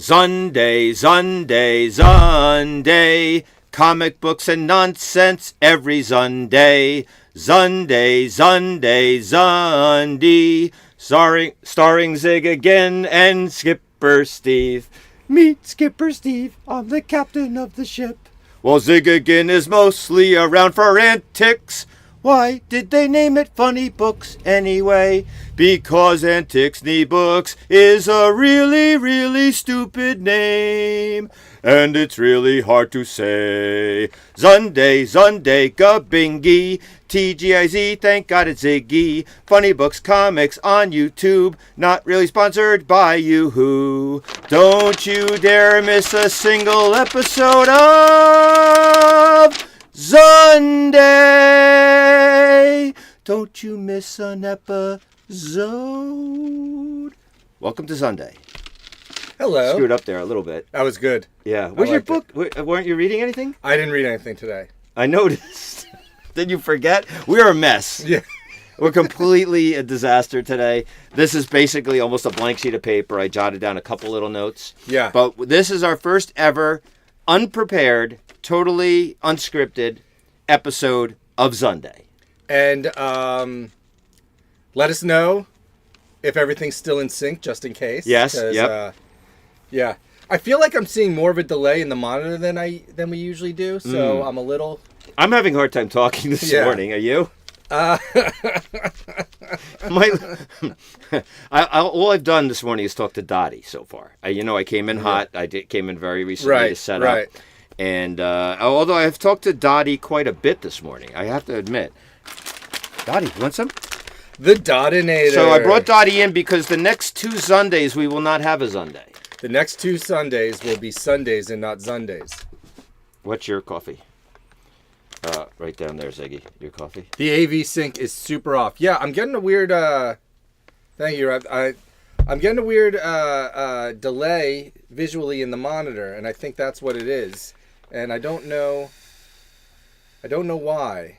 Zunday, Zunday, Zunday. Comic books and nonsense every Zunday. Zunday, Zunday, Zunday. Starring Zig again and Skipper Steve. Meet Skipper Steve, I'm the captain of the ship. Well, Zig again is mostly around for antics. Why did they name it Funny Books anyway? Because Antics Knee Books is a really, really stupid name. And it's really hard to say. Zunday, Zunday, Gabingy. TGIZ, thank God it's Ziggy. Funny Books Comics on YouTube. Not really sponsored by Yoo-Hoo. Don't you dare miss a single episode of Zunday. Don't you miss an episode. Welcome to Zunday. Hello. Screwed up there a little bit. That was good. Yeah. Where's your book? Weren't you reading anything? I didn't read anything today. I noticed. Did you forget? We're a mess. Yeah. We're completely a disaster today. This is basically almost a blank sheet of paper. I jotted down a couple little notes. Yeah. But this is our first ever unprepared, totally unscripted episode of Zunday. And let us know if everything's still in sync, just in case. Yes. Yep. Yeah. I feel like I'm seeing more of a delay in the monitor than we usually do, so I'm a little. I'm having a hard time talking this morning. Are you? All I've done this morning is talk to Dottie so far. I came in hot. I came in very recently to set up. And although I have talked to Dottie quite a bit this morning, I have to admit. Dottie, you want some? The Dottinator. So I brought Dottie in because the next 2 Sundays we will not have a Zunday. The next 2 Sundays will be Sundays and not Zundays. What's your coffee? Right down there, Ziggy. Your coffee. The AV sync is super off. Yeah, I'm getting a weird. Thank you, Rob. I'm getting a weird delay visually in the monitor, and I think that's what it is. And I don't know why.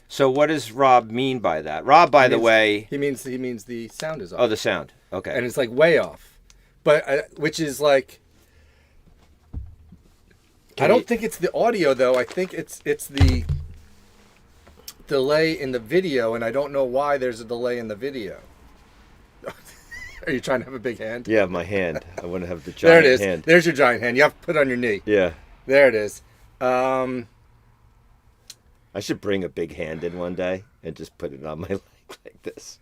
So what does Rob mean by that? Rob, by the way, he means the sound is off. Oh, the sound. Okay. And it's like way off, but which is like. I don't think it's the audio though. I think it's the delay in the video, and I don't know why there's a delay in the video. Are you trying to have a big hand? Yeah, my hand. I want to have the giant there it is. hand. There's your giant hand. You have to put it on your knee. Yeah. There it is. I should bring a big hand in one day and just put it on my leg like this.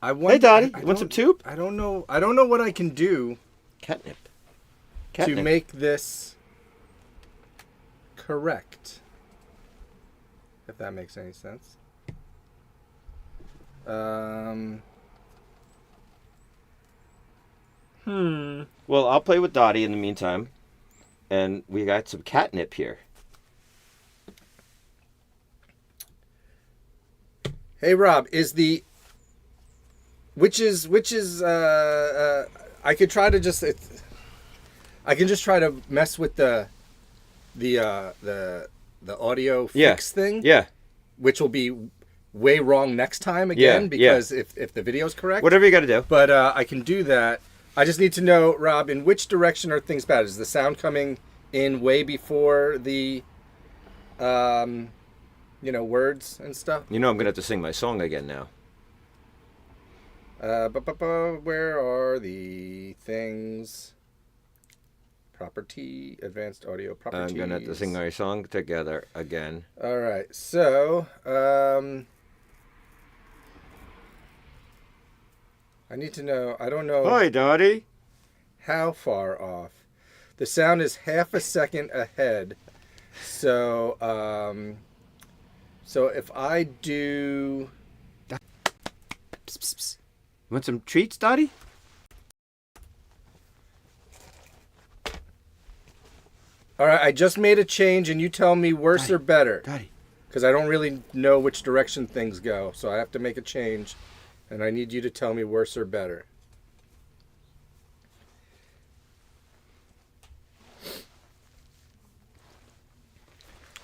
Hey, Dottie, you want some tube? I don't know what I can do. Catnip. To make this correct. If that makes any sense. Well, I'll play with Dottie in the meantime. And we got some catnip here. Hey Rob, which is I could try to just I can just try to mess with the audio fix thing. Yeah. Which will be way wrong next time again because if the video's correct. Whatever you got to do. But I can do that. I just need to know, Rob, in which direction are things bad? Is the sound coming in way before the words and stuff? I'm going to have to sing my song again now. Where are the things? Property, advanced audio properties. I'm going to have to sing my song together again. All right. So, I need to know. I don't know. Hi, Dottie. How far off? The sound is half a second ahead. So, if I do. You want some treats, Dottie? All right, I just made a change, and you tell me worse or better. Dottie. Because I don't really know which direction things go, so I have to make a change, and I need you to tell me worse or better.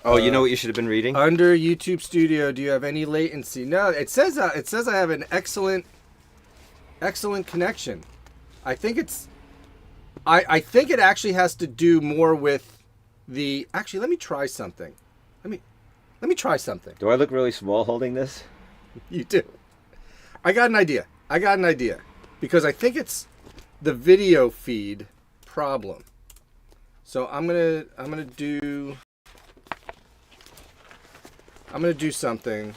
Oh, you know what you should have been reading? Under YouTube Studio, do you have any latency? No, it says I have an excellent connection. I think it's I think it actually has to do more with the. Actually, let me try something. Let me try something. Do I look really small holding this? You do. I got an idea. Because I think it's the video feed problem. So I'm gonna do something.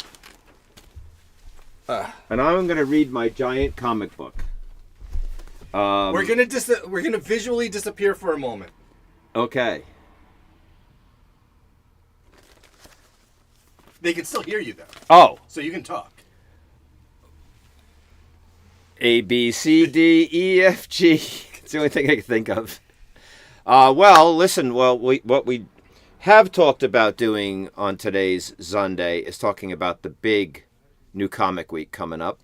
And I'm gonna read my giant comic book. We're gonna visually disappear for a moment. Okay. They can still hear you though. Oh. So you can talk. A, B, C, D, E, F, G. It's the only thing I can think of. Well, listen. Well, what we have talked about doing on today's ZUNDAY is talking about the big new comic week coming up.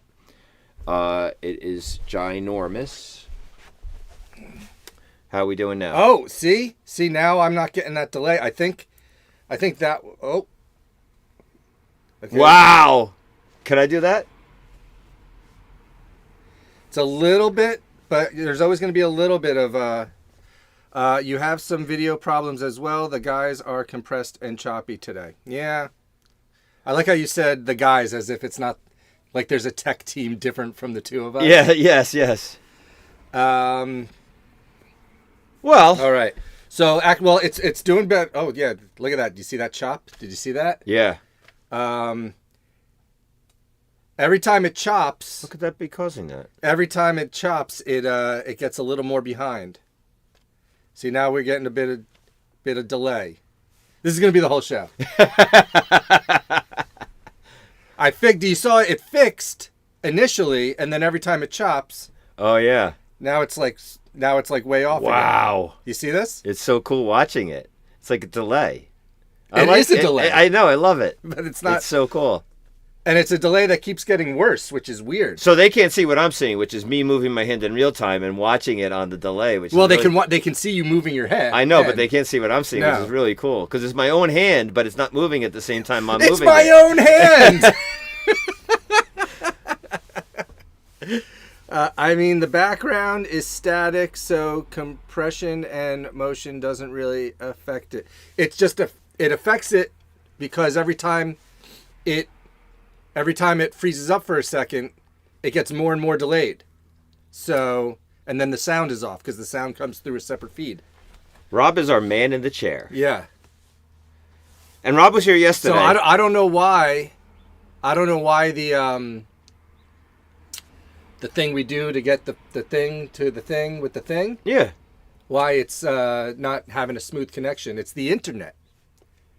It is ginormous. How are we doing now? Oh, see, now I'm not getting that delay. I think that. Oh. Okay. Wow. Can I do that? It's a little bit, but there's always going to be a little bit of. You have some video problems as well. The guys are compressed and choppy today. Yeah. I like how you said the guys as if it's not like there's a tech team different from the two of us. Yeah, yes. Well. All right. So, it's doing better. Oh, yeah. Look at that. Do you see that chop? Did you see that? Yeah. Every time it chops. How could that be causing that? Every time it chops, it gets a little more behind. See, now we're getting a bit of delay. This is going to be the whole show. You saw it fixed initially, and then every time it chops. Oh yeah. Now it's like way off. Wow. Again. You see this? It's so cool watching it. It's like a delay. It is a delay. I know. I love it. But it's not. It's so cool. And it's a delay that keeps getting worse, which is weird. So they can't see what I'm seeing, which is me moving my hand in real time and watching it on the delay. They can see you moving your head. I know, but they can't see what I'm seeing, which is really cool. Because it's my own hand, but it's not moving at the same time I'm moving it. It's my own hand! The background is static, so compression and motion doesn't really affect it. It's just it affects it because every time it freezes up for a second, it gets more and more delayed. So, and then the sound is off because the sound comes through a separate feed. Rob is our man in the chair. Yeah. And Rob was here yesterday. So I don't know why. I don't know why the thing we do to get the thing to the thing with the thing. Yeah. Why it's not having a smooth connection. It's the internet.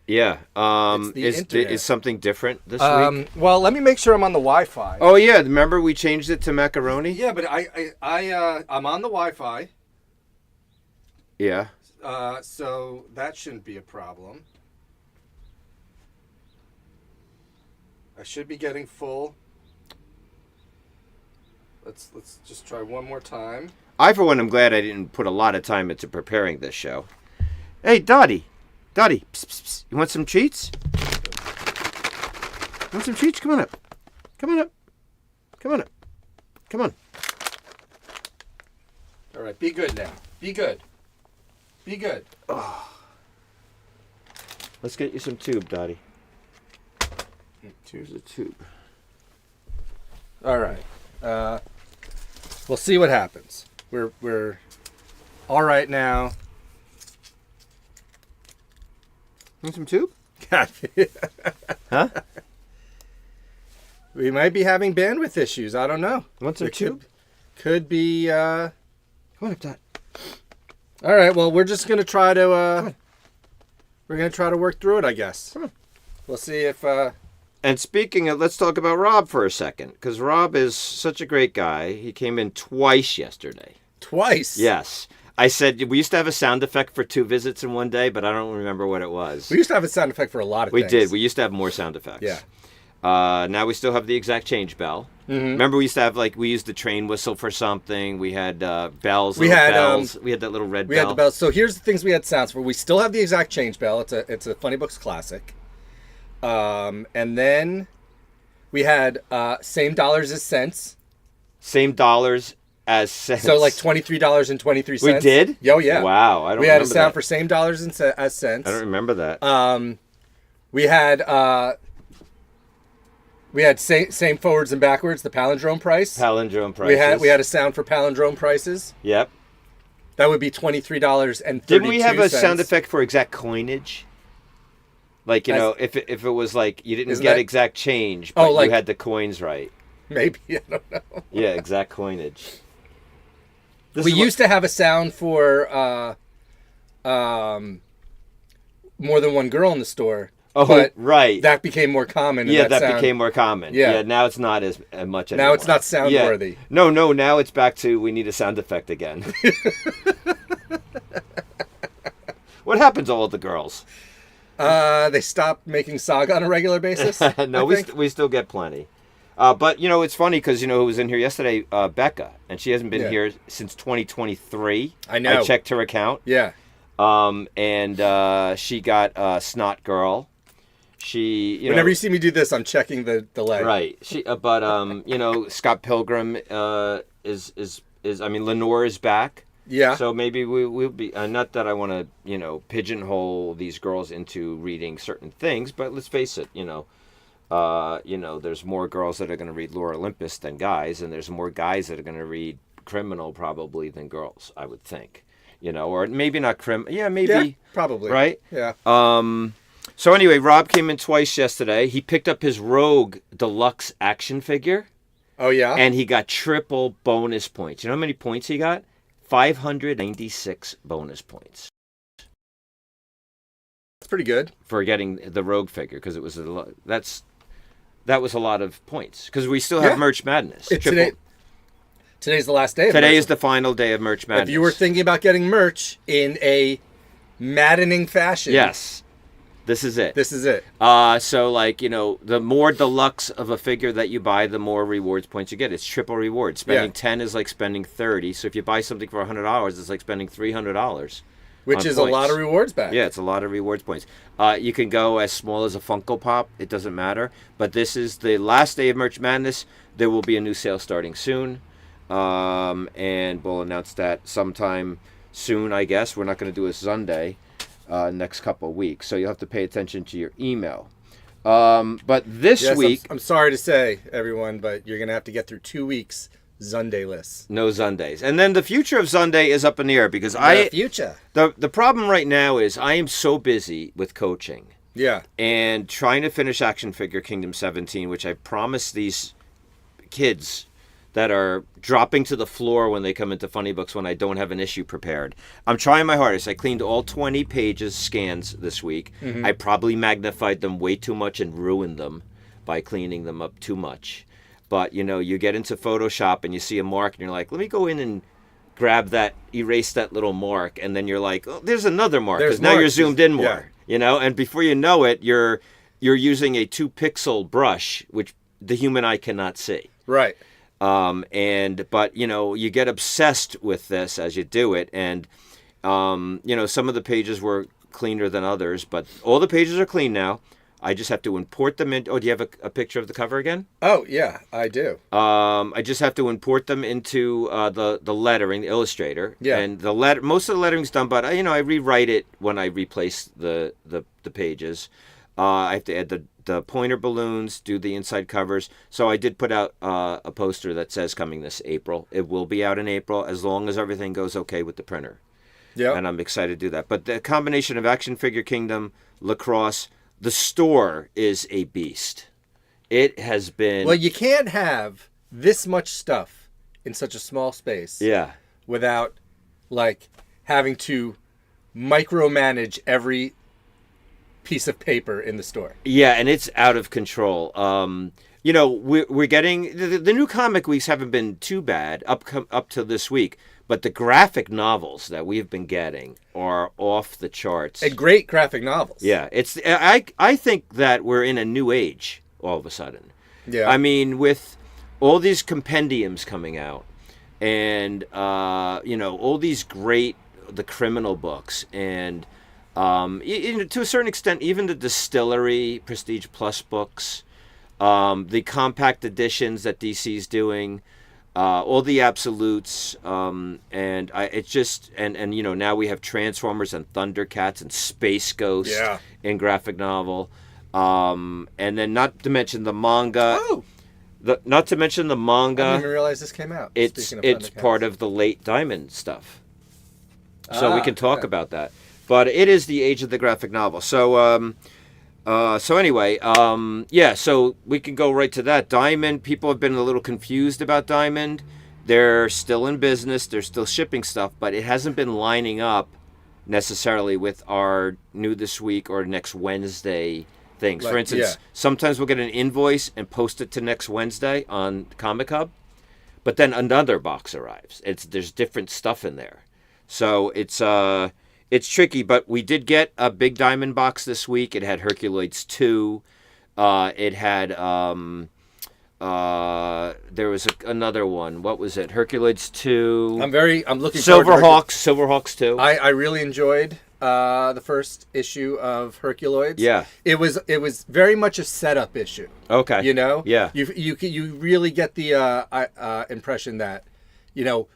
Yeah. Internet. Is something different this week? Well, let me make sure I'm on the Wi-Fi. Oh yeah, remember we changed it to macaroni? Yeah, but I'm on the Wi-Fi. Yeah. So that shouldn't be a problem. I should be getting full. Let's just try one more time. I, for one, am glad I didn't put a lot of time into preparing this show. Hey, Dottie, psst, psst, psst. You want some treats? Want some treats? Come on up. Come on up. Come on up. Come on. All right, be good now. Be good. Be good. Oh. Let's get you some tube, Dottie. Here's a tube. All right. We'll see what happens. We're all right now. Want some tube? Huh? We might be having bandwidth issues. I don't know. Want some tube? Could be. Come on up, Dot. All right. Well, we're just gonna try to. We're gonna try to work through it, I guess. Come on. We'll see if. And speaking of, let's talk about Rob for a second, because Rob is such a great guy. He came in twice yesterday. Twice? Yes. I said we used to have a sound effect for 2 visits in one day, but I don't remember what it was. We used to have a sound effect for a lot of things. We did. We used to have more sound effects. Yeah. Now we still have the exact change bell. Mm-hmm. Remember we used to have, we used the train whistle for something. We had bells. We had bells. We had that little red bell. We had the bells. So here's the things we had sounds for. We still have the exact change bell. It's a Funny Books classic. And then we had same dollars as cents. Same dollars as cents. So like $23.23. We did? Oh yeah. Wow, I don't. We had a remember sound that. for same dollars as cents. I don't remember that. We had same forwards and backwards, the palindrome price. Palindrome prices. We had a sound for palindrome prices. Yep. That would be $23.32. Didn't we have a sound effect for exact coinage? Like, you know, if it was like you didn't get exact change, but you had the coins right. Maybe, I don't know. Yeah, exact coinage. We used to have a sound for more than one girl in the store. Oh, but right. That became more common. Yeah, that became more common. Yeah. Now it's not as much anymore. Now it's not sound worthy. No, now it's back to we need a sound effect again. What happened to all the girls? They stopped making Saga on a regular basis. No, we still get plenty. But, you know, it's funny because, you know, who was in here yesterday? Becca. And she hasn't been here since 2023. I know. I checked her account. Yeah. And she got Snot Girl. Whenever you see me do this, I'm checking the delay. Right. But you know, Scott Pilgrim is I mean, Lenore is back. Yeah. So maybe we'll be not that I want to, you know, pigeonhole these girls into reading certain things, but let's face it, you know, there's more girls that are going to read Lore Olympus than guys, and there's more guys that are going to read Criminal probably than girls, I would think. You know, or maybe not Yeah, maybe. Yeah, probably. Right? Yeah. So anyway, Rob came in twice yesterday. He picked up his Rogue Deluxe action figure. Oh, yeah? And he got triple bonus points. You know how many points he got? 596 bonus points. That's pretty good. For getting the Rogue figure, because it was that was a lot of points. Because we still have Merch Madness. Today's the last day. Today is the final day of Merch Madness. If you were thinking about getting merch in a maddening fashion. Yes. This is it. This is it. So, like, you know, the more deluxe of a figure that you buy, the more rewards points you get. It's triple rewards. Spending 10 is like spending 30. So if you buy something for $100, it's like spending $300. Which is a lot of rewards back. Yeah, it's a lot of rewards points. You can go as small as a Funko Pop. It doesn't matter. But this is the last day of Merch Madness. There will be a new sale starting soon. And we'll announce that sometime soon, I guess. We're not going to do a ZUNDAY next couple of weeks. So you'll have to pay attention to your email. But this week... I'm sorry to say, everyone, but you're going to have to get through 2 weeks ZUNDAY-less. No ZUNDAYs. And then the future of ZUNDAY is up in the air because the problem right now is I am so busy with coaching. Yeah. And trying to finish Action Figure Kingdom 17, which I promised these kids that are dropping to the floor when they come into Funny Books when I don't have an issue prepared. I'm trying my hardest. I cleaned all 20 pages scans this week. Mm-hmm. I probably magnified them way too much and ruined them by cleaning them up too much. But, you know, you get into Photoshop and you see a mark and you're like, let me go in and grab that, erase that little mark. And then you're like, oh, there's another mark because now you're zoomed in more, you know, and before you know it, you're using a 2-pixel brush, which the human eye cannot see. Right. But, you know, you get obsessed with this as you do it. And, you know, some of the pages were cleaner than others, but all the pages are clean now. I just have to import them in. Oh, do you have a picture of the cover again? Oh, yeah, I do. I just have to import them into the lettering, the Illustrator. Yeah. And most of the lettering's done, but, you know, I rewrite it when I replace the pages. I have to add the pointer balloons, do the inside covers. So I did put out a poster that says coming this April. It will be out in April as long as everything goes okay with the printer. Yeah. And I'm excited to do that. But the combination of Action Figure Kingdom, Lacrosse, the store is a beast. It has been... Well, you can't have this much stuff in such a small space. Yeah. Without, like, having to micromanage every piece of paper in the store. Yeah, and it's out of control. You know, we're getting... The new comic weeks haven't been too bad up to this week. But the graphic novels that we've been getting are off the charts. And great graphic novels. Yeah, I think that we're in a new age all of a sudden. Yeah. I mean, with all these compendiums coming out, and you know, all these the criminal books, and to a certain extent, even the Distillery Prestige Plus books, the compact editions that DC's doing. all the absolutes, and it's just and now we have Transformers and Thundercats and Space Ghost in graphic novel, and then not to mention the manga. Oh. Not to mention the manga. I didn't even realize this came out. It's part of the late Diamond stuff, so we can talk about that. But it is the age of the graphic novel. So anyway, so we can go right to that. Diamond, people have been a little confused about Diamond. They're still in business. They're still shipping stuff, but it hasn't been lining up necessarily with our new this week or next Wednesday things. For instance, sometimes we'll get an invoice and post it to next Wednesday on Comic Hub, but then another box arrives. There's different stuff in there. So it's tricky, but we did get a big Diamond box this week. It had Herculoids 2. It had there was another one. What was it? Herculoids 2. I'm looking forward to Silverhawks 2. I really enjoyed the first issue of Herculoids. Yeah. It was very much a setup issue. Okay. Yeah. You really get the impression that,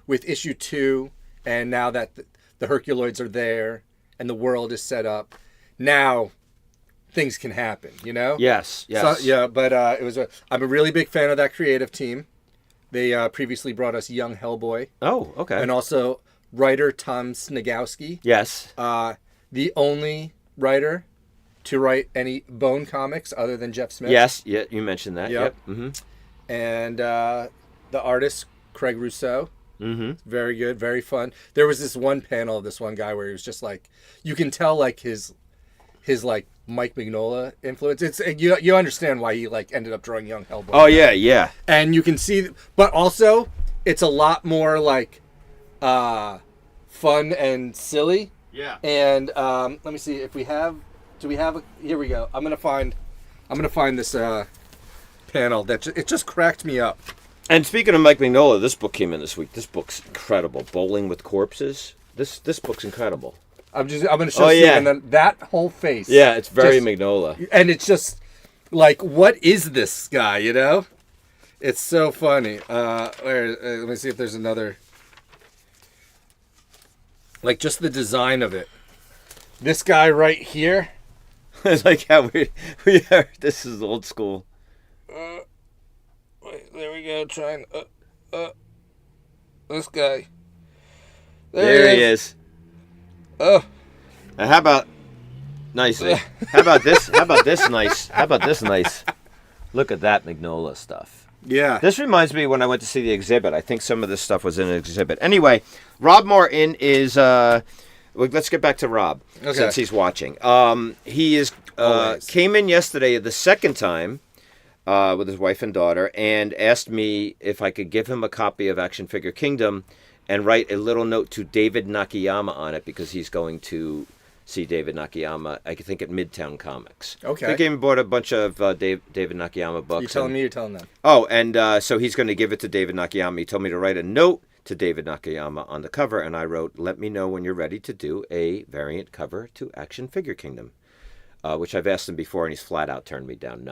with issue 2 and now that the Herculoids are there and the world is set up, now things can happen, Yes. So, but I'm a really big fan of that creative team. They previously brought us Young Hellboy. Oh, okay. And also writer Tom Snagowski. Yes. The only writer to write any Bone comics other than Jeff Smith. Yes, yeah, you mentioned that. Yep. Mm-hmm. And the artist, Craig Rousseau. Mm-hmm. Very good, very fun. There was this one panel of this one guy where he was just like, you can tell like his like Mike Mignola influence. It's you understand why he like ended up drawing Young Hellboy. Oh yeah. And you can see, but also it's a lot more like fun and silly. Yeah. And let me see if we have. Do we have? Here we go. I'm gonna find this panel that it just cracked me up. And speaking of Mike Mignola, this book came in this week. This book's incredible. Bowling with Corpses. This book's incredible. I'm gonna show you, and then that whole face. Yeah, it's very Mignola. And it's just like, what is this guy? It's so funny. Let me see if there's another. Like just the design of it. This guy right here. It's like how we are. This is old school. Wait, there we go. Trying. This guy. There he is. Oh. How about nicely? How about this? How about this nice? How about this nice? Look at that Mignola stuff. Yeah. This reminds me when I went to see the exhibit. I think some of this stuff was in an exhibit. Anyway, Rob Martin is. Let's get back to Rob since he's watching. He is came in yesterday the second time with his wife and daughter and asked me if I could give him a copy of Action Figure Kingdom and write a little note to David Nakayama on it because he's going to see David Nakayama, I think, at Midtown Comics. Okay. He came and bought a bunch of David Nakayama books. You telling me? You're telling them. Oh, and so he's going to give it to David Nakayama. He told me to write a note to David Nakayama on the cover, and I wrote, let me know when you're ready to do a variant cover to Action Figure Kingdom, which I've asked him before, and he's flat out turned me down.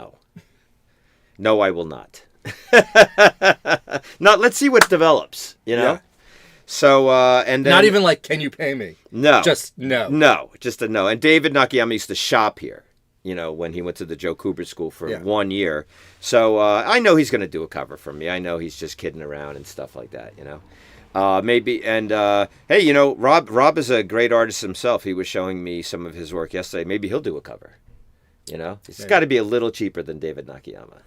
No, I will not. Let's see what develops, Yeah. So, and then... Not even like, can you pay me? No. Just no. No, just a no. And David Nakayama used to shop here, when he went to the Joe Kubert School for 1 year. So I know he's going to do a cover for me. I know he's just kidding around and stuff like that, Maybe, and hey, Rob is a great artist himself. He was showing me some of his work yesterday. Maybe he'll do a cover, It's got to be a little cheaper than David Nakayama.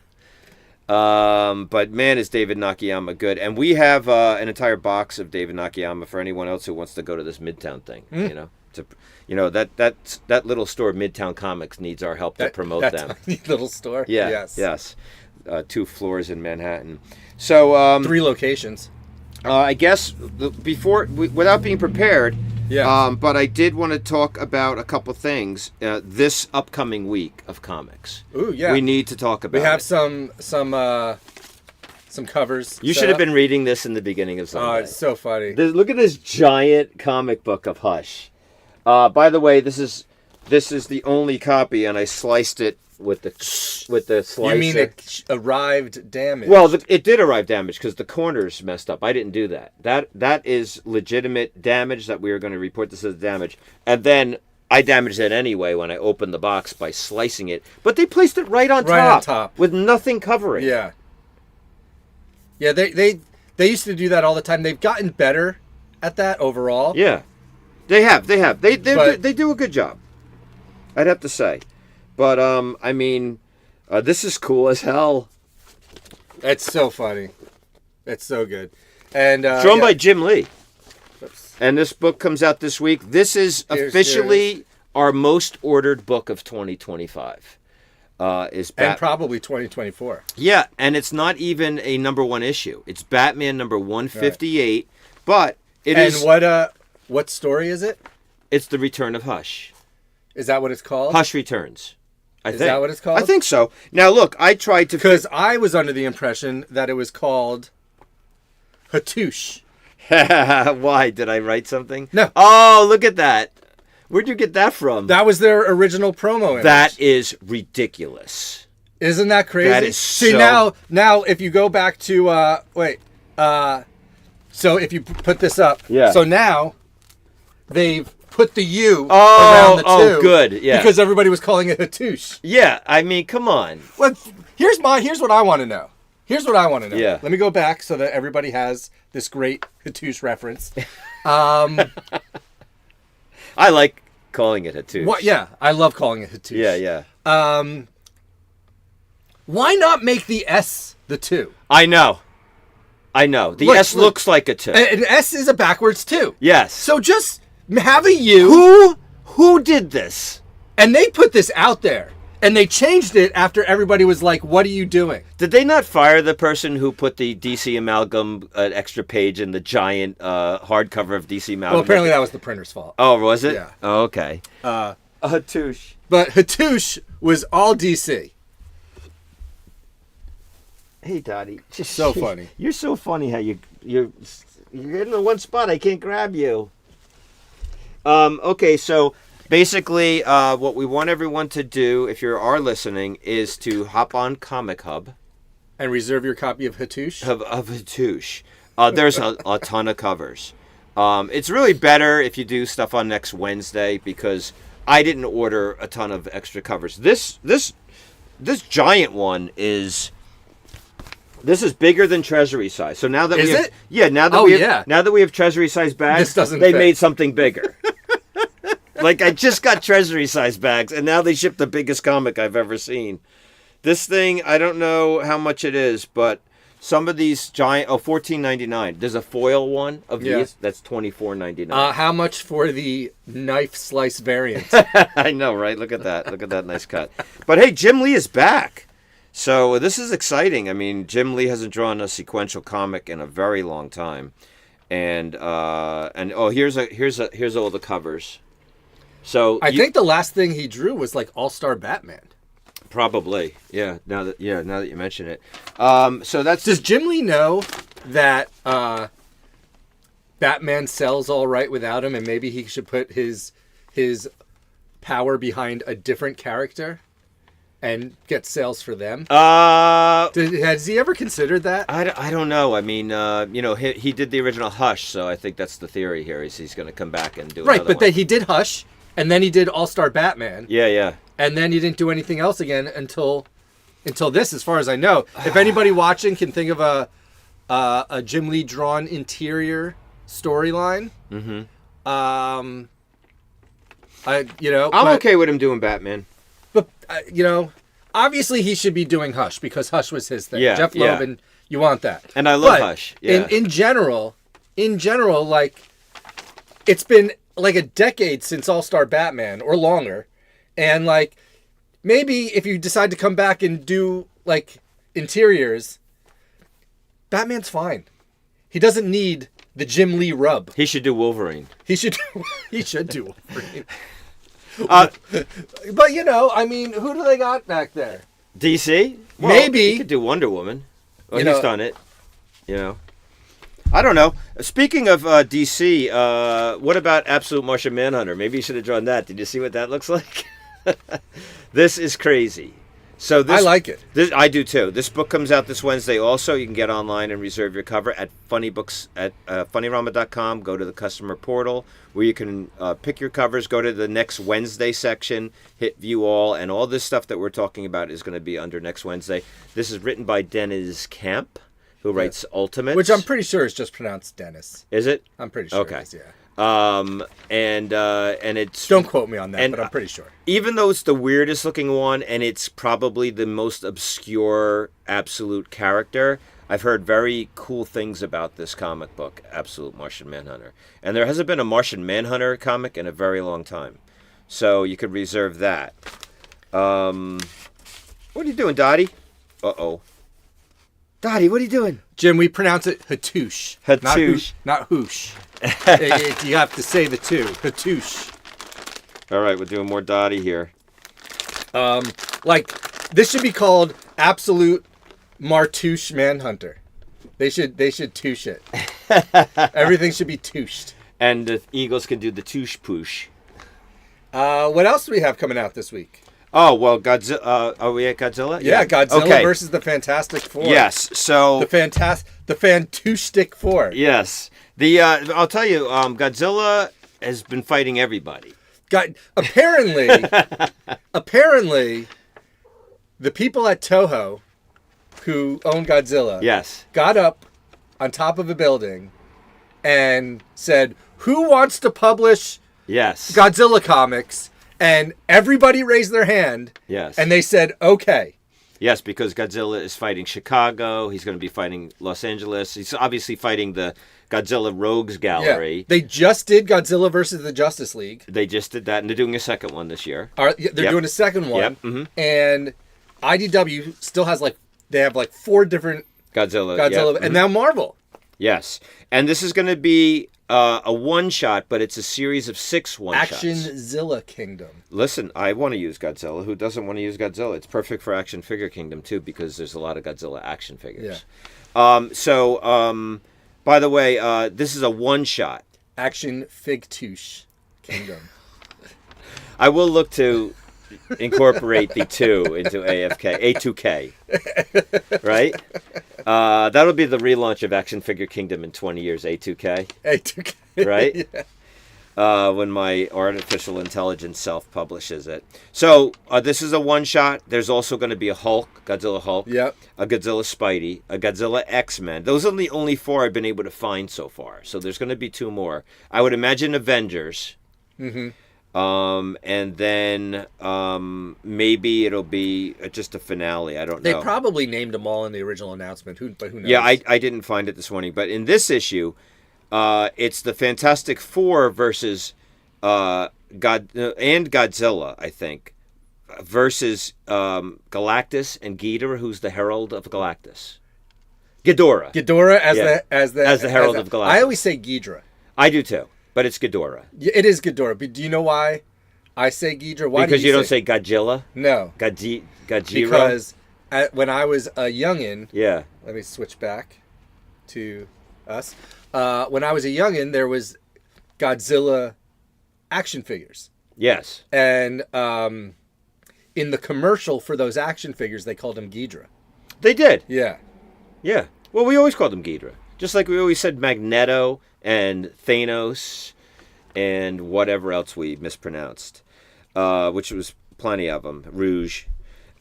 But man, is David Nakayama good. And we have an entire box of David Nakayama for anyone else who wants to go to this Midtown thing, that little store, Midtown Comics, needs our help to promote them. Tiny little store? Yeah, yes. 2 floors in Manhattan. So 3 locations. I guess without being prepared, but I did want to talk about a couple things this upcoming week of comics. Ooh, yeah. We need to talk about. We have some covers. You should have been reading this in the beginning of Sunday. Oh, it's so funny. Look at this giant comic book of Hush. By the way, this is the only copy, and I sliced it slicer. You mean it arrived damaged? Well, it did arrive damaged because the corners messed up. I didn't do that. That is legitimate damage that we are going to report this as damage. And then I damaged it anyway when I opened the box by slicing it. But they placed it right on top with nothing covering. Yeah. Yeah, they used to do that all the time. They've gotten better at that overall. Yeah, they have. They do a good job, I'd have to say. But I mean, this is cool as hell. It's so funny. It's so good. And drawn by Jim Lee. Oops. And this book comes out this week. This is officially our most ordered book of 2025. And probably 2024. Yeah, and it's not even a number 1 issue. It's Batman number 158, but it is. And what story is it? It's The Return of Hush. Is that what it's called? Hush Returns. Is that what it's called? I think so. Now look, I tried to because I was under the impression that it was called Hatoosh. Why did I write something? No. Oh, look at that. Where'd you get that from? That was their original promo image. That is ridiculous. Isn't that crazy? That is See, now if you go back to so if you put this up, so now they've put the U around the two. Oh, good, yeah. Because everybody was calling it Hatoosh. Yeah, I mean, come on. Well, here's what I want to know. Yeah. Let me go back so that everybody has this great Hatoosh reference. I like calling it Hatoosh. What? Yeah, I love calling it Hatoosh. Yeah. Why not make the S the 2? I know. The S looks like a 2. An S is a backwards 2. Yes. So just have a U. Who did this? And they put this out there. And they changed it after everybody was like, what are you doing? Did they not fire the person who put the DC Amalgam extra page in the giant hardcover of DC Amalgam? Well, apparently that was the printer's fault. Oh, was it? Yeah. Oh, okay. Hatoosh. But Hatoosh was all DC. Hey, Dottie. So funny. You're so funny how you're in the one spot. I can't grab you. Okay, so basically what we want everyone to do, if you are listening, is to hop on Comic Hub. And reserve your copy of Hatoosh? Of Hatoosh. There's a ton of covers. It's really better if you do stuff on next Wednesday because I didn't order a ton of extra covers. This giant one is... This is bigger than Treasury size. So now that is we have, it? Yeah, now that we have Treasury size bags, they made something bigger. Like I just got Treasury size bags, and now they ship the biggest comic I've ever seen. This thing, I don't know how much it is, but some of these giant $14.99. There's a foil one of these that's $24.99. How much for the knife slice variant? I know, right? Look at that. Look at that nice cut. But hey, Jim Lee is back. So this is exciting. I mean, Jim Lee hasn't drawn a sequential comic in a very long time, and here's all the covers. So I think the last thing he drew was like All-Star Batman. Probably, yeah. Now that you mention it, so that's. Does Jim Lee know that Batman sells all right without him, and maybe he should put his power behind a different character? And get sales for them. Has he ever considered that? I don't know. I mean, he did the original Hush, so I think that's the theory here. Is he's going to come back and do right? But then he did Hush, and then he did All-Star Batman. Yeah. And then he didn't do anything else again until this, as far as I know. If anybody watching can think of a Jim Lee drawn interior storyline, I'm okay with him doing Batman. But, obviously he should be doing Hush because Hush was his thing. Yeah, Jeff Loeb, and you want that. And I love Hush. Yeah. In general, like, it's been like a decade since All-Star Batman or longer. And, like, maybe if you decide to come back and do, like, interiors, Batman's fine. He doesn't need the Jim Lee rub. He should do Wolverine. He should do Wolverine. But I mean, who do they got back there? DC? Well, maybe he could do Wonder Woman. Well, he's done it. I don't know. Speaking of DC, what about Absolute Martian Manhunter? Maybe you should have drawn that. Did you see what that looks like? This is crazy. So this, I like it. I do too. This book comes out this Wednesday. Also, you can get online and reserve your cover at FunnyBooks at funnyrama.com. Go to the customer portal where you can pick your covers. Go to the next Wednesday section, hit view all, and all this stuff that we're talking about is going to be under next Wednesday. This is written by Dennis Camp, who writes Ultimates, which I'm pretty sure is just pronounced Dennis. Is it? I'm pretty sure. Okay. It is, yeah. And it's, don't quote me on that, but I'm pretty sure. Even though it's the weirdest looking one and it's probably the most obscure absolute character, I've heard very cool things about this comic book, Absolute Martian Manhunter. And there hasn't been a Martian Manhunter comic in a very long time. So you could reserve that. What are you doing, Dottie? Uh-oh. Dottie, what are you doing? Jim, we pronounce it Hatoosh. Hatoosh. Not hoosh. You have to say the two. Hatoosh. All right, we're doing more Dottie here. This should be called Absolute Martouche Manhunter. They should touche it. Everything should be tooshed. And the Eagles can do the touche poosh. What else do we have coming out this week? Oh, well, Godzilla. Are we at Godzilla? Yeah, Godzilla versus the Fantastic Four. Yes, so the Fantastic Four. Yes, I'll tell you, Godzilla has been fighting everybody. Apparently, the people at Toho who own Godzilla, got up on top of a building and said, "Who wants to publish Godzilla comics?" And everybody raised their hand. Yes. And they said, okay. Yes, because Godzilla is fighting Chicago. He's going to be fighting Los Angeles. He's obviously fighting the Godzilla Rogues Gallery. Yeah. They just did Godzilla versus the Justice League. They just did that, and they're doing a second one this year. They're doing a second one. Yep. Mm-hmm. And IDW still has they have 4 different Godzilla, and now Marvel. Yes. And this is going to be a one-shot, but it's a series of 6 one-shots. Action Zilla Kingdom. Listen, I want to use Godzilla. Who doesn't want to use Godzilla? It's perfect for Action Figure Kingdom, too, because there's a lot of Godzilla action figures. Yeah. By the way, this is a one-shot. Action Figtouche Kingdom. I will look to incorporate the 2 into A2K, right? That'll be the relaunch of Action Figure Kingdom in 20 years, A2K. A2K. Right? Yeah. When my artificial intelligence self-publishes it. So, this is a one-shot. There's also going to be a Godzilla Hulk, yep. a Godzilla Spidey, a Godzilla X-Men. Those are the only 4 I've been able to find so far. So there's going to be 2 more. I would imagine Avengers. Mm-hmm. And then maybe it'll be just a finale. I don't know. They probably named them all in the original announcement. But who knows? Yeah, I didn't find it this morning. But in this issue, it's the Fantastic Four versus Godzilla, I think, versus Galactus and Ghidorah, who's the Herald of Galactus. Ghidorah as the Herald of Galactus. I always say Ghidorah. I do too. But it's Ghidorah. It is Ghidorah. But do you know why I say Ghidorah? Why because you don't say Godzilla? No. Gajira? Because when I was a youngin'... Yeah. Let me switch back to us. When I was a youngin', there was Godzilla action figures. Yes. And in the commercial for those action figures, they called him Ghidorah. They did? Yeah. Yeah. Well, we always called him Ghidorah. Just like we always said Magneto and Thanos and whatever else we mispronounced, which was plenty of them. Rouge.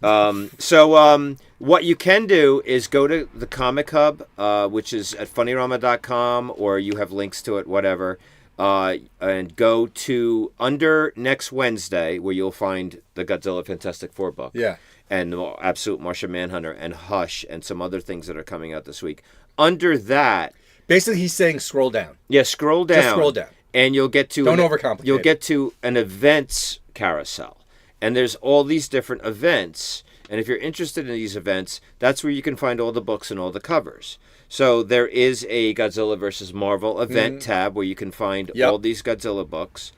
So what you can do is go to the Comic Hub, which is at funnyrama.com, or you have links to it, whatever, and go to under next Wednesday, where you'll find the Godzilla Fantastic Four book. Yeah. And the Absolute Martian Manhunter and Hush and some other things that are coming out this week. Under that... Basically, he's saying scroll down. Yeah, scroll down. Just scroll down. And you'll get to... Don't overcomplicate You'll get to an events carousel. And there's all these different events. And if you're interested in these events, that's where you can find all the books and all the covers. So there is a Godzilla versus Marvel event tab where you can find all these Godzilla books.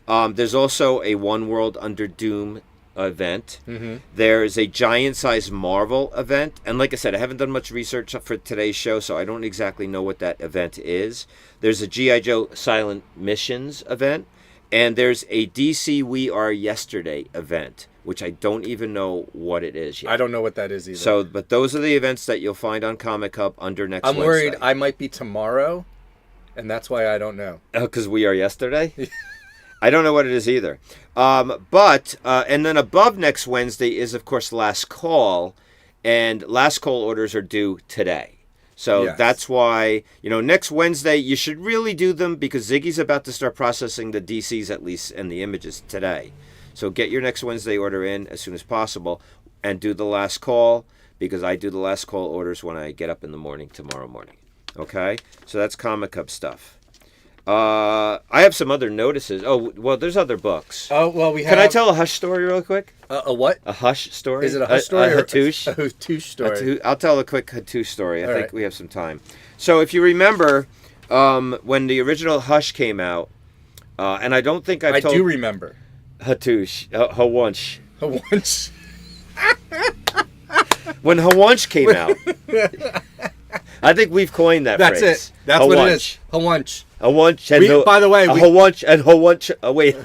There's also a One World Under Doom event. There's a giant-sized Marvel event. And like I said, I haven't done much research for today's show, so I don't exactly know what that event is. There's a G.I. Joe Silent Missions event. And there's a DC We Are Yesterday event, which I don't even know what it is yet. I don't know what that is either. So, but those are the events that you'll find on Comic Hub under next Wednesday. I'm worried I might be tomorrow, and that's why I don't know. Because We Are Yesterday? I don't know what it is either. And then above next Wednesday is, of course, Last Call. And Last Call orders are due today. So Yes. that's why, next Wednesday, you should really do them because Ziggy's about to start processing the DCs at least and the images today. So get your next Wednesday order in as soon as possible and do the Last Call because I do the Last Call orders when I get up in the morning tomorrow morning. Okay? So that's Comic Hub stuff. I have some other notices. Oh, well, there's other books. Oh, well, we have... Can I tell a Hush story real quick? A what? A Hush story? Is it a Hush story a or Hattush? a Hattush story? I'll tell a quick Hattush story. I All think right. we have some time. So if you remember, when the original Hush came out, and I don't think I've told... I do remember. Hattush. Hawunch. Once. When Hawunch came out, I think we've coined that That's phrase. it. That's what it is. Hawunch. Hawunch and By the way, Hawunch and Hawunch. Wait.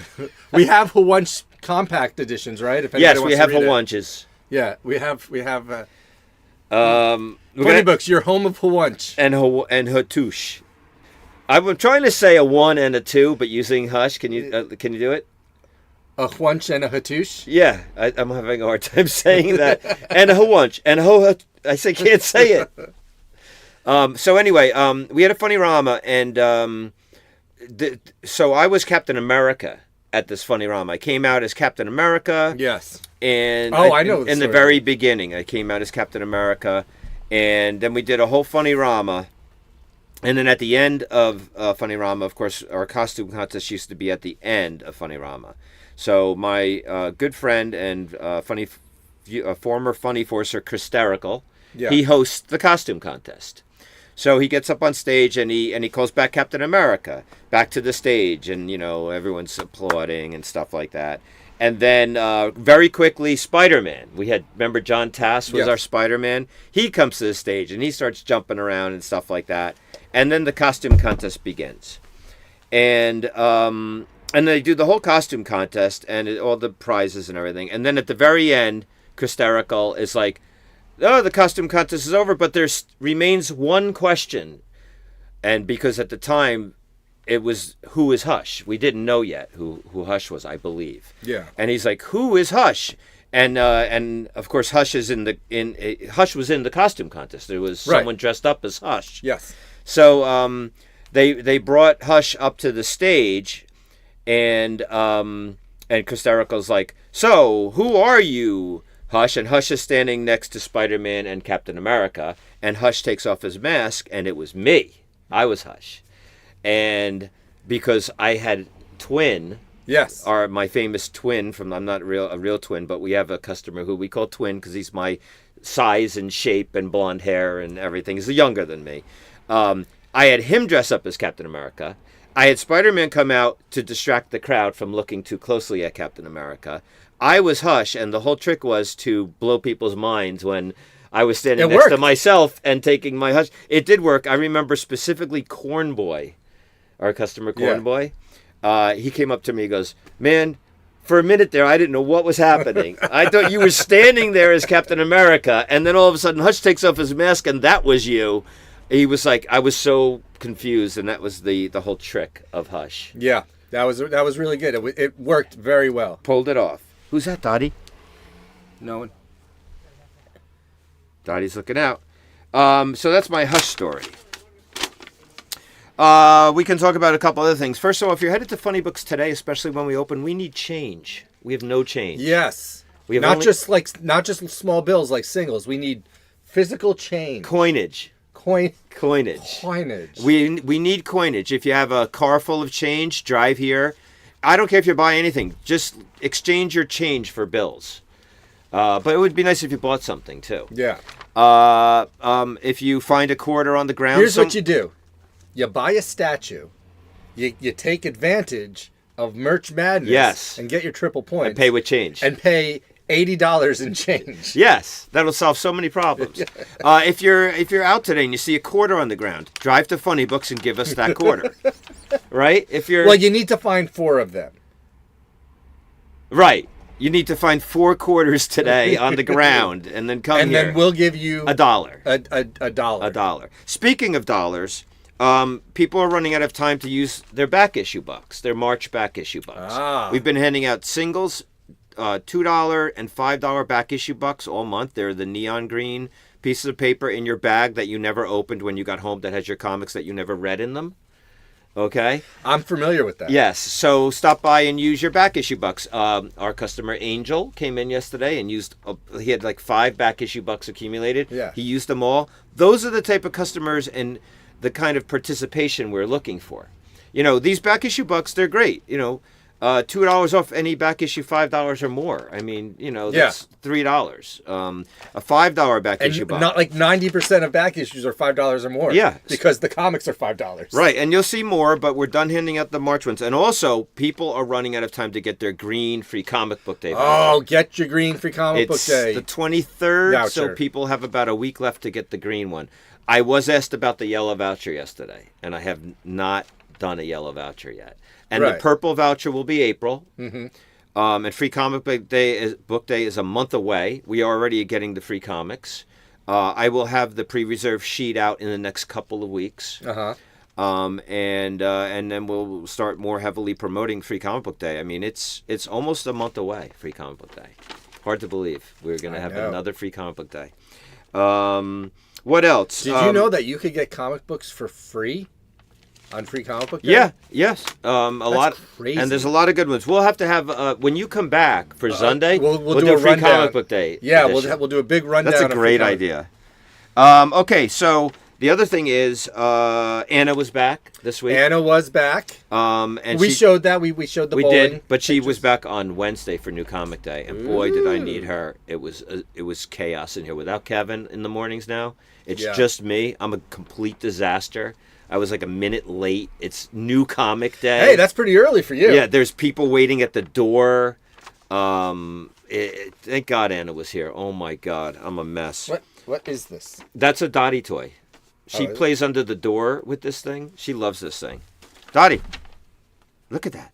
we have Hawunch compact editions, right? If Yes, anybody we wants have to read it. Hawunches. Yeah, we have. We're Funny Books, your home of Hawunch. and Hattush. I'm trying to say a 1 and a 2, but using Hush. Can you do it? A Hawunch and a Hattush? Yeah, I'm having a hard time saying that. And a Hawunch and can't say it. So anyway, we had a funny Rama, and so I was Captain America at this funny Rama. I came out as Captain America. Yes. And I know in the story. very beginning, I came out as Captain America, and then we did a whole funny Rama. And then at the end of Funny Rama, of course, our costume contest used to be at the end of Funny Rama. So my good friend and former Funny Forcer, Christerical, he hosts the costume contest. So he gets up on stage and he calls back Captain America back to the stage, and everyone's applauding and stuff like that. And then very quickly, Spider-Man. Remember John Tass was our Spider-Man? He comes to the stage and he starts jumping around and stuff like that. And then the costume contest begins. And they do the whole costume contest and all the prizes and everything. And then at the very end, Christerical is like, oh, the costume contest is over, but there remains one question. And because at the time, it was, who is Hush? We didn't know yet who Hush was, I believe. Yeah. And he's like, who is Hush? And of course, Hush was in the costume contest. There was someone dressed up as Hush. Yes. So they brought Hush up to the stage, and Christerical's like, so who are you, Hush? And Hush is standing next to Spider-Man and Captain America, and Hush takes off his mask, and it was me. I was Hush. And because I had twin, my famous twin I'm not a real twin, but we have a customer who we call twin because he's my size and shape and blonde hair and everything. He's younger than me. I had him dress up as Captain America. I had Spider-Man come out to distract the crowd from looking too closely at Captain America. I was Hush, and the whole trick was to blow people's minds when I was standing next to myself and taking my Hush. It did work. I remember specifically Corn Boy, our customer Corn Boy. He came up to me and goes, man, for a minute there, I didn't know what was happening. I thought you were standing there as Captain America, and then all of a sudden Hush takes off his mask, and that was you. He was like, I was so confused, and that was the whole trick of Hush. Yeah, that was really good. It worked very well. Pulled it off. Who's that, Dottie? No one. Dottie's looking out. So that's my Hush story. We can talk about a couple other things. First of all, if you're headed to Funny Books today, especially when we open, we need change. We have no change. Yes. We have not just small bills like singles. We need physical change. Coinage. Coinage. We need coinage. If you have a car full of change, drive here. I don't care if you buy anything. Just exchange your change for bills. But it would be nice if you bought something too. Yeah. If you find a quarter on the ground, here's what you do. You buy a statue. You take advantage of Merch Madness. And get your triple points. And pay with change. And pay $80 in change. Yes, that'll solve so many problems. If you're out today and you see a quarter on the ground, drive to Funny Books and give us that quarter. Right? Well, you need to find 4 of them. Right. You need to find 4 quarters today on the ground and then come and here. then we'll give you $1. a dollar. $1. Speaking of dollars, people are running out of time to use their back issue bucks, their March back issue bucks. We've been handing out singles, $2 and $5 back issue bucks all month. They're the neon green pieces of paper in your bag that you never opened when you got home that has your comics that you never read in them. Okay? I'm familiar with that. Yes. So stop by and use your back issue bucks. Our customer Angel came in yesterday and used, he had like 5 back issue bucks accumulated. Yeah. He used them all. Those are the type of customers and the kind of participation we're looking for. You know, these back issue bucks, they're great. You know, $2 off any back issue, $5 or more. I mean, you know, that's $3. A $5 back issue buck. Not like 90% of back issues are $5 or more. Yeah. Because the comics are $5. Right, and you'll see more, but we're done handing out the March ones. And also, people are running out of time to get their green free comic book day voucher. Oh, get your green free comic book day. It's the 23rd, voucher. So people have about a week left to get the green one. I was asked about the yellow voucher yesterday, and I have not done a yellow voucher yet. And the purple voucher will be April. Mm-hmm. And Free Comic Book Day is a month away. We are already getting the free comics. I will have the pre-reserve sheet out in the next couple of weeks. Uh-huh. And then we'll start more heavily promoting Free Comic Book Day. I mean, it's almost a month away, Free Comic Book Day. Hard to believe. We're going to have another Free Comic Book Day. What else? Did you know that you could get comic books for free on Free Comic Book Day? Yeah, yes. Lot, crazy. And there's a lot of good ones. We'll have to have when you come back for Sunday. We'll do a Free rundown. Comic Book Day. Yeah, edition. we'll do a big rundown. That's a great idea. Okay, so the other thing is Anna was back this week. Anna was back. And we showed that. We showed the we bowling did, but she pictures. was back on Wednesday for New Comic Day, and boy, did I need her! It was chaos in here without Kevin in the mornings. Now it's just me. I'm a complete disaster. I was like a minute late. It's New Comic Day. Hey, that's pretty early for you. Yeah, there's people waiting at the door. Thank God Anna was here. Oh my God, I'm a mess. What is this? That's a Dottie toy. She plays under the door with this thing. She loves this thing. Dottie, look at that.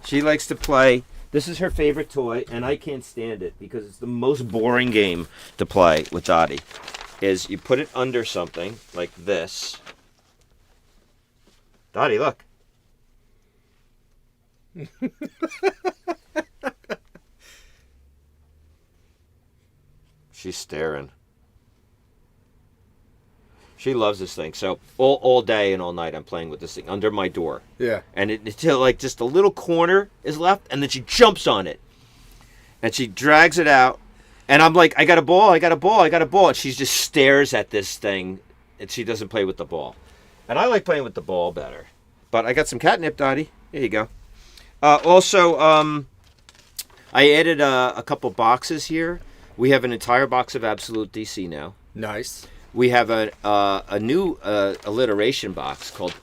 She likes to play. This is her favorite toy, and I can't stand it because it's the most boring game to play with Dottie. Is you put it under something like this. Dottie, look. She's staring. She loves this thing. So all day and all night I'm playing with this thing under my door. Yeah. And until like just a little corner is left, and then she jumps on it. And she drags it out. And I'm like, I got a ball, I got a ball, I got a ball. And she just stares at this thing, and she doesn't play with the ball. And I like playing with the ball better. But I got some catnip, Dottie. Here you go. Also, I added a couple boxes here. We have an entire box of Absolute DC now. Nice. We have a new alliteration box called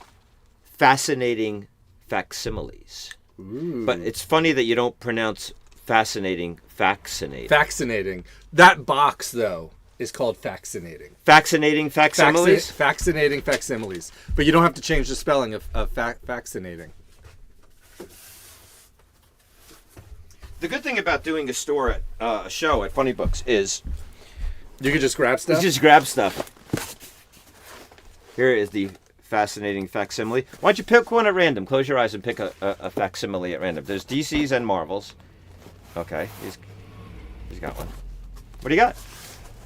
Fascinating Facsimiles. Ooh. But it's funny that you don't pronounce fascinating facsinating. Facsinating. That box, though, is called facsinating. Facsinating facsimiles? Facsinating facsimiles. But you don't have to change the spelling of facsinating. The good thing about doing a show at Funny Books is you can just grab stuff? you just grab stuff. Here is the fascinating facsimile. Why don't you pick one at random? Close your eyes and pick a facsimile at random. There's DCs and Marvels. Okay, he's got one. What do you got?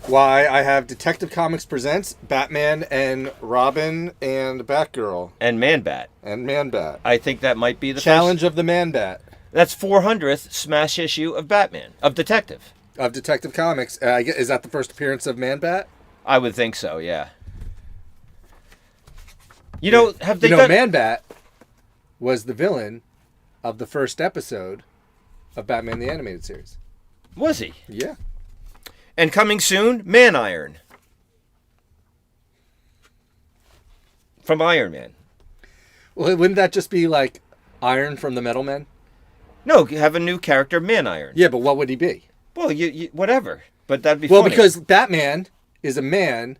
Why, I have Detective Comics Presents Batman and Robin and Batgirl. And Man-Bat. And Man-Bat. I think that might be the Challenge of the Man-Bat. That's 400th smash issue of Batman, of Detective. Of Detective Comics. Is that the first appearance of Man-Bat? I would think so, yeah. You know, have they done... Man-Bat was the villain of the first episode of Batman the Animated Series. Was he? Yeah. And coming soon, Man-Iron. From Iron Man. Well, wouldn't that just be like Iron from the Metal Men? No, you have a new character, Man-Iron. Yeah, but what would he be? Well, you whatever. But that'd be funny. Well, because Batman is a man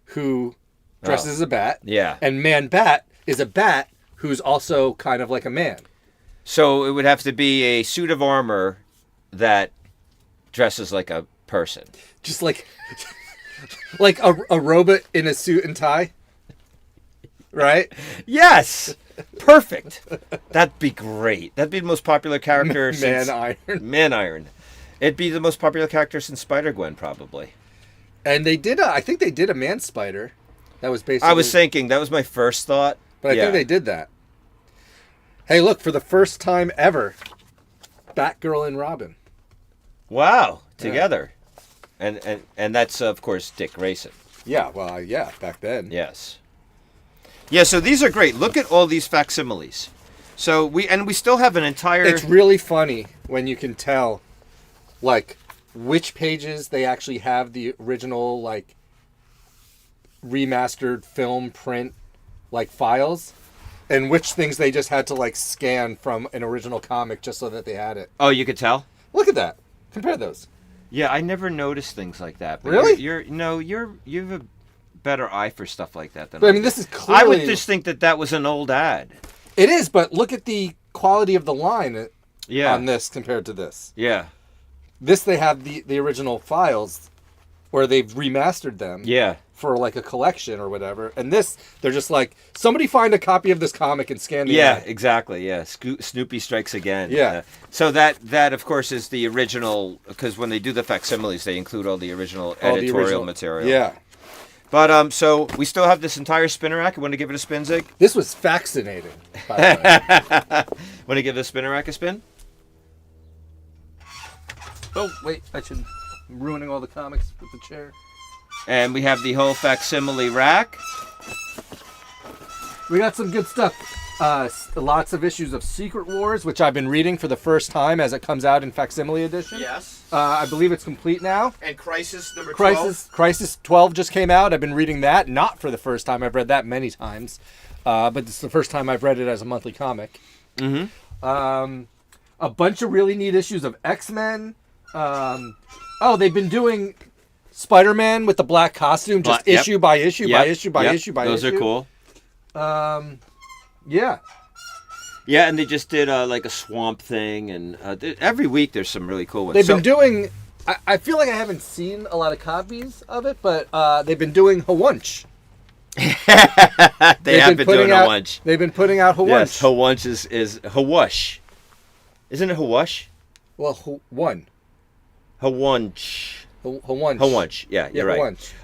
who dresses as a bat. Yeah. And Man-Bat is a bat who's also kind of like a man. So it would have to be a suit of armor that dresses like a person. Just like a robot in a suit and tie, right? Yes, perfect. That'd be great. That'd be the most popular character since Man Iron. It'd be the most popular character since Spider-Gwen, probably. And they did. I think they did a Man Spider. That was basically. I was thinking that was my first thought, but I think they did that. Hey, look! For the first time ever, Batgirl and Robin. Wow, together, and that's of course Dick Grayson. Yeah, well, yeah, back then. Yes. Yeah, so these are great. Look at all these facsimiles. So we still have an entire. It's really funny when you can tell, like, which pages they actually have the original, like, remastered film print, like, files, and which things they just had to, like, scan from an original comic just so that they had it. Oh, you could tell? Look at that. Compare those. Yeah, I never noticed things like that. But Really? You have a better eye for stuff like that than But, I I mean, do. this is clearly... I would just think that was an old ad. It is, but look at the quality of the line on this compared to this. Yeah. This, they have the original files where they've remastered them. Yeah. For like a collection or whatever. And this, they're just like, somebody find a copy of this comic and scan the ad. Exactly. Yeah. Snoopy Strikes Again. Yeah. So that of course is the original, because when they do the facsimiles, they include all the original editorial material. Yeah. But so we still have this entire spinner rack. You want to give it a spin, Zig? This was fascinating, by the way. Want to give the spinner rack a spin? Oh, wait, I'm ruining all the comics with the chair. And we have the whole facsimile rack. We got some good stuff. Lots of issues of Secret Wars, which I've been reading for the first time as it comes out in facsimile edition. Yes. I believe it's complete now. And Crisis number 12. Crisis 12 just came out. I've been reading that, not for the first time. I've read that many times. But it's the first time I've read it as a monthly comic. Mm-hmm. A bunch of really neat issues of X-Men. They've been doing Spider-Man with the black costume, just issue by issue by issue by issue by Those issue. Those are cool. Yeah. Yeah, and they just did like a swamp thing, and every week there's some really cool ones. They've been doing... I feel like I haven't seen a lot of copies of it, but they've been doing Hawunch. They have been doing Hawunch. They've been putting out Hawunch. Yes, Hawunch is Hawush. Isn't it Hawush? Well, one. Hawunch. Hawunch. Hawunch. Yeah, you're right.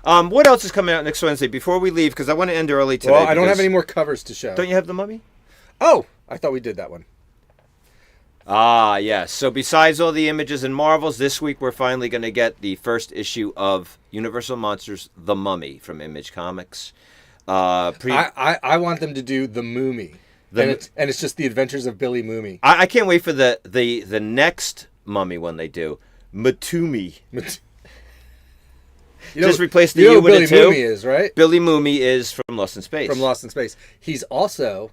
Hawunch. What else is coming out next Wednesday before we leave? Because I want to end early today. Well, I don't have any more covers to show. Don't you have The Mummy? Oh, I thought we did that one. Ah, yes. So besides all the images and Marvels, this week we're finally going to get the first issue of Universal Monsters: The Mummy from Image Comics. I want them to do The Mummy. And it's just the adventures of Billy Mummy. I can't wait for the next Mummy when they do. Matumi. Just replace the U with Billy a 2. Mummy is, right? Billy Mummy is from Lost in Space. From Lost in Space. He's also...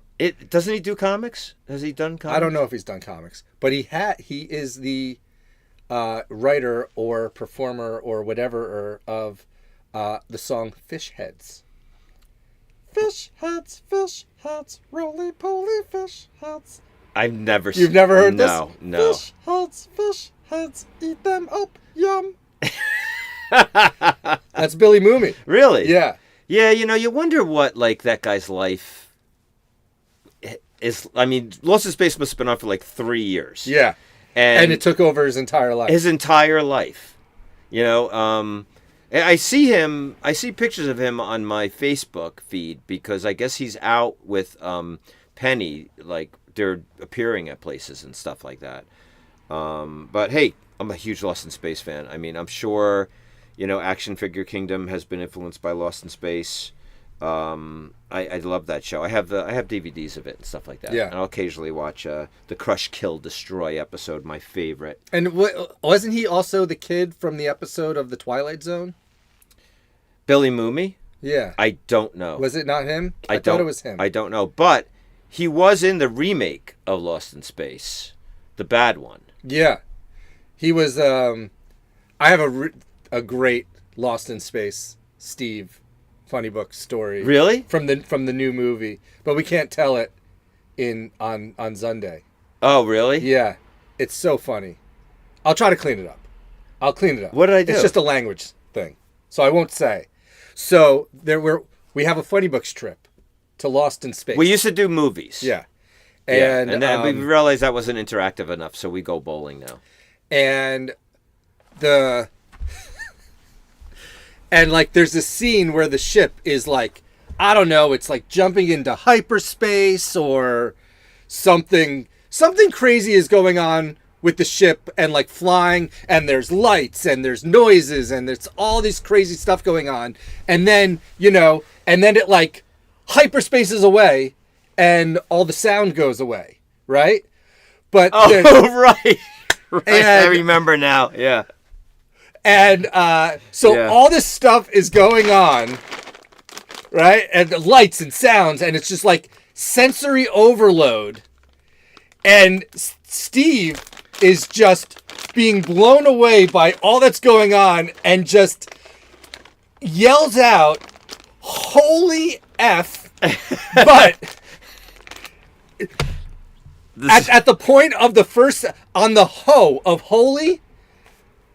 Doesn't he do comics? Has he done comics? I don't know if he's done comics. But he is the writer or performer or whatever of the song Fish Heads. Fish heads, roly-poly fish heads. I've never You've never heard this? No. Fish heads, eat them up, yum. That's Billy Mummy. Really? Yeah. Yeah, you wonder what, like, that guy's life is. I mean, Lost in Space must have been on for, like, 3 years. Yeah. And it took over his entire life. His entire life. I see pictures of him on my Facebook feed because I guess he's out with Penny, like, they're appearing at places and stuff like that. But hey, I'm a huge Lost in Space fan. I mean, I'm sure, Action Figure Kingdom has been influenced by Lost in Space. I love that show. I have DVDs of it and stuff like that. Yeah. And I'll occasionally watch the Crush, Kill, Destroy episode, my favorite. And wasn't he also the kid from the episode of The Twilight Zone? Billy Mummy? Yeah. I don't know. Was it not him? I thought it was him. I don't know. But he was in the remake of Lost in Space, the bad one. Yeah. He was... I have a great Lost in Space Steve funny book story. Really? From the new movie. But we can't tell it on ZUNDAY. Oh, really? Yeah, it's so funny. I'll try to clean it up. I'll clean it up. What did I do? It's just a language thing, so I won't say. So we have a funny books trip to Lost in Space. We used to do movies. Yeah. Yeah, And then we realized that wasn't interactive enough, so we go bowling now. and the and like there's this scene where the ship is like, I don't know, it's like jumping into hyperspace or something crazy is going on with the ship and like flying, and there's lights and there's noises and there's all this crazy stuff going on, and then it like hyperspaces away and all the sound goes away, right? But Right. Right. I And- remember now. Yeah. And so Yeah. all this stuff is going on, right? And the lights and sounds, and it's just like sensory overload. And Steve is just being blown away by all that's going on and just yells out, "Holy F!" But at the point of the first, on the ho of holy,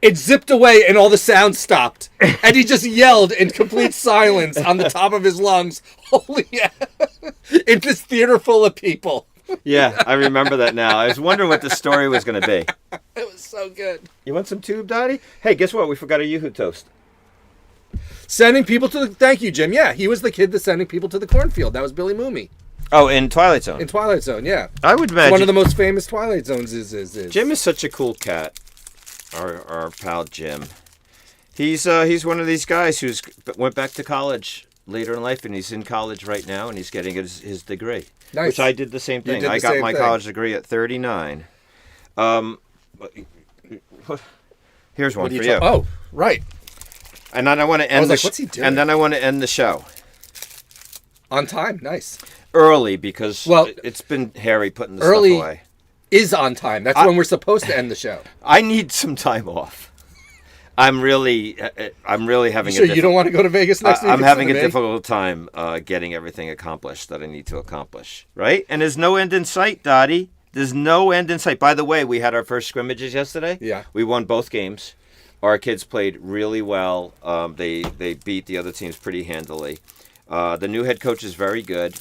it zipped away and all the sound stopped. And he just yelled in complete silence on the top of his lungs, "Holy F!" in this theater full of people. Yeah, I remember that now. I was wondering what the story was going to be. It was so good. You want some tube, Dottie? Hey, guess what? We forgot a Yoo-hoo toast. Sending people to the... Thank you, Jim. Yeah, he was the kid that's sending people to the cornfield. That was Billy Mooney Oh, in Twilight Zone. in Twilight Zone, yeah. I would imagine. One of the most famous Twilight Zones is... Jim is such a cool cat. Our pal Jim. He's one of these guys who's went back to college later in life, and he's in college right now, and he's getting his degree. Nice. Which I did the same thing. did I the got same my thing. college degree at 39. Here's one What are for you you. Oh, right. And then I want to end was the like, what's he doing? And then I want to end the show On time. Nice. early because Well, it's been hairy putting the early- stuff away. Is on time. That's when we're supposed to end the show. I need some time off. I'm really having. Sure, you don't want to go to Vegas next week? I'm having a instead of me? difficult time getting everything accomplished that I need to accomplish. Right? And there's no end in sight, Dottie. There's no end in sight. By the way, we had our first scrimmages yesterday. Yeah. We won both games. Our kids played really well. They beat the other teams pretty handily. The new head coach is very good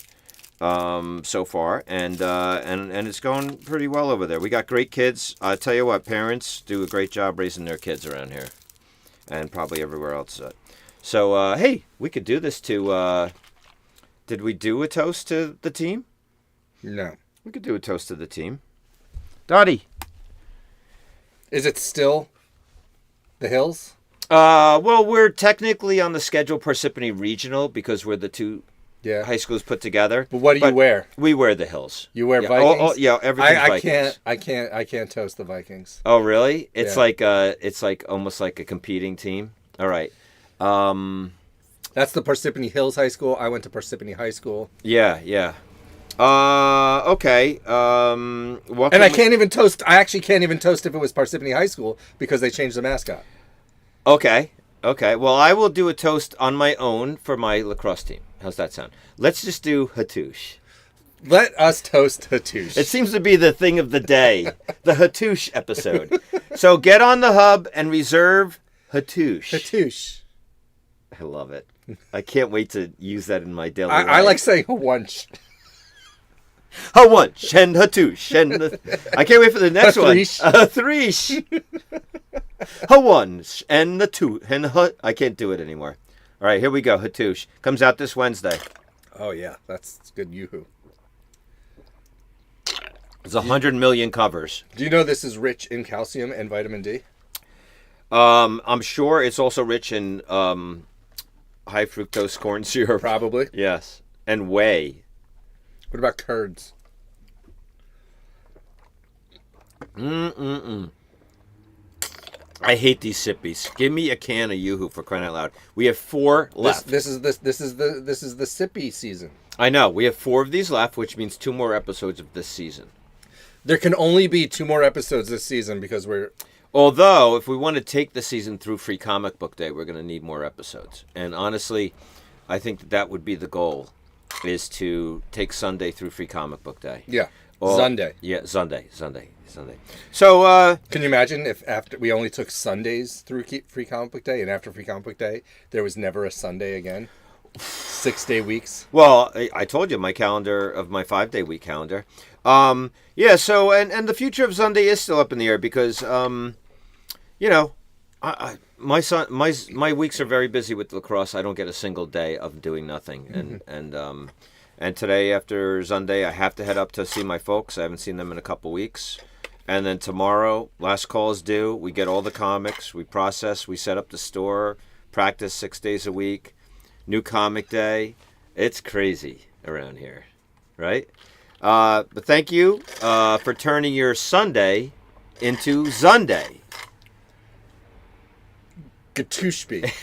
so far, and it's going pretty well over there. We got great kids. I tell you what, parents do a great job raising their kids around here, and probably everywhere else. So hey, we could do this to. Did we do a toast to the team? No. We could do a toast to the team. Dottie. Is it still the Hills? Well, we're technically on the schedule Parsippany Regional because we're the two Yeah. high schools put together. But what do you wear? We wear the Hills. You wear Yeah. Vikings? Yeah, everything's I Vikings. can't toast the Vikings. Oh, really? It's Yeah. it's like almost like a competing team. All right. That's the Parsippany Hills High School. I went to Parsippany High School. Yeah. Okay. What And I we- can't even toast. I actually can't even toast if it was Parsippany High School because they changed the mascot. Okay. Well, I will do a toast on my own for my lacrosse team. How's that sound? Let's just do Hattush. Let us toast Hattush. It seems to be the thing of the day, the Hattush episode. So get on the hub and reserve Hattush. Hattush. I love it. I can't wait to use that in my daily life. I like saying once. A lunch and Hattush. And I can't wait for the next one. Threesh. A threesh. A lunch and the two. And I can't do it anymore. All right, here we go. Hattush. Comes out this Wednesday. Oh, yeah. That's good yoo-hoo. There's 100 million covers. Do you know this is rich in calcium and vitamin D? I'm sure it's also rich in high fructose corn syrup. Probably. Yes. And whey. What about curds? I hate these sippies. Give me a can of Yoo-hoo for crying out loud. We have 4 left. This is the sippy season. I know. We have 4 of these left, which means 2 more episodes of this season. There can only be 2 more episodes this season because we're... Although, if we want to take the season through Free Comic Book Day, we're going to need more episodes. And honestly, I think that would be the goal. is to take Sunday through Free Comic Book Day. Yeah. All- Sunday. Yeah, Sunday. So, Can you imagine if after we only took Sundays through Free Comic Book Day, and after Free Comic Book Day, there was never a Sunday again? 6-day weeks. well, I told you my calendar of my 5-day week calendar. Yeah. So, and the future of Sunday is still up in the air because, you know, my weeks are very busy with lacrosse. I don't get a single day of doing nothing, and today after Sunday, I have to head up to see my folks. I haven't seen them in a couple weeks. And then tomorrow, last call is due. We get all the comics. We process. We set up the store. Practice 6 days a week. New comic day. It's crazy around here, right? But thank you for turning your Sunday into ZUNDAY. Gatushby.